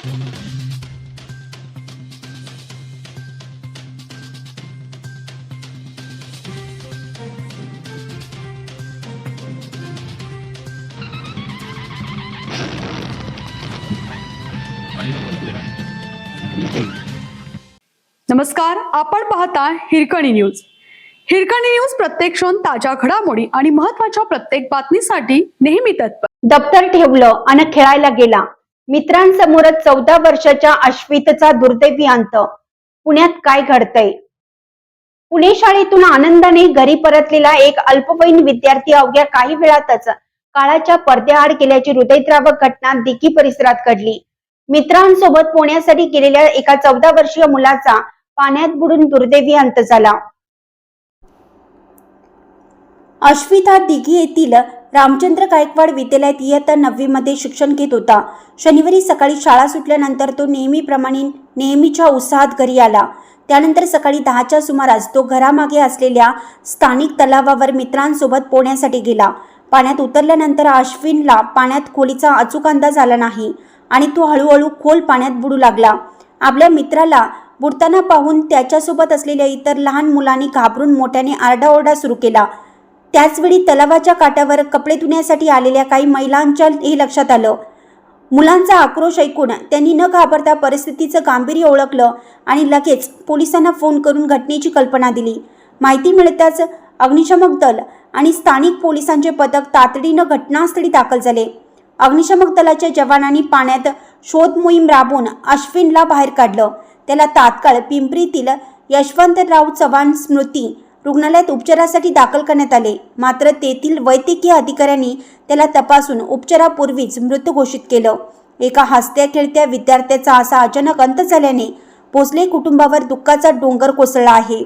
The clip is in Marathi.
नमस्कार, आपण पाहता हिरकणी न्यूज. हिरकणी न्यूज प्रत्येक क्षण ताज्या घडामोडी आणि महत्त्वाच्या प्रत्येक बातमीसाठी नेहमी तत्पर. दप्तर ठेवलं आणि खेळायला गेला. मित्रांसमोरच 14 वर्षाच्या अश्वितचा दुर्दैवी अंत. पुण्यात काय घडतंय? पुणे शाळेतून आनंदाने घरी परतलेला एक अल्पवयीन विद्यार्थी अवघ्या काही वेळातच काळाच्या पडद्याआड गेल्याची हृदयद्रावक घटना दिघी परिसरात घडली. मित्रांसोबत पोहण्यासाठी गेलेल्या एका 14 वर्षीय मुलाचा पाण्यात बुडून दुर्दैवी अंत झाला. अश्वित हा दिघी येथील रामचंद्र गायकवाड विद्यालयात इयत्ता 9वी मध्ये शिक्षण घेत होता. शनिवारी सकाळी शाळा सुटल्यानंतर तो नेहमीप्रमाणे नेहमीच्या उत्साहात घरी आला. त्यानंतर सकाळी 10च्या सुमारास तो घरामागे असलेल्या स्थानिक तलावावर मित्रांसोबत पोहण्यासाठी गेला. पाण्यात उतरल्यानंतर अश्विनला पाण्यात खोलीचा अचूक अंदाज आला नाही आणि तो हळूहळू खोल पाण्यात बुडू लागला. आपल्या मित्राला बुडताना पाहून त्याच्यासोबत असलेल्या इतर लहान मुलांनी घाबरून मोठ्याने आरडाओरडा सुरू केला. त्याचवेळी तलावाच्या काठावर कपडे धुण्यासाठी आलेल्या काही महिलांच्या हे लक्षात आलं. मुलांचा आक्रोश ऐकून त्यांनी न घाबरता परिस्थितीचं गांभीर्य ओळखलं आणि लगेच पोलिसांना फोन करून घटनेची कल्पना दिली. माहिती मिळताच अग्निशमक दल आणि स्थानिक पोलिसांचे पथक तातडीनं घटनास्थळी दाखल झाले. अग्निशमक दलाच्या जवानांनी पाण्यात शोध मोहीम राबवून अश्विनला बाहेर काढलं. त्याला तात्काळ पिंपरीतील यशवंतराव चव्हाण स्मृती रुग्णालयात उपचारासाठी दाखल करण्यात आले. मात्र तेथील वैद्यकीय अधिकाऱ्यांनी त्याला तपासून उपचारापूर्वीच मृत घोषित केलं. एका हसत्या खेळत्या विद्यार्थ्याचा असा अचानक अंत झाल्याने भोसले कुटुंबावर दुःखाचा डोंगर कोसळला आहे.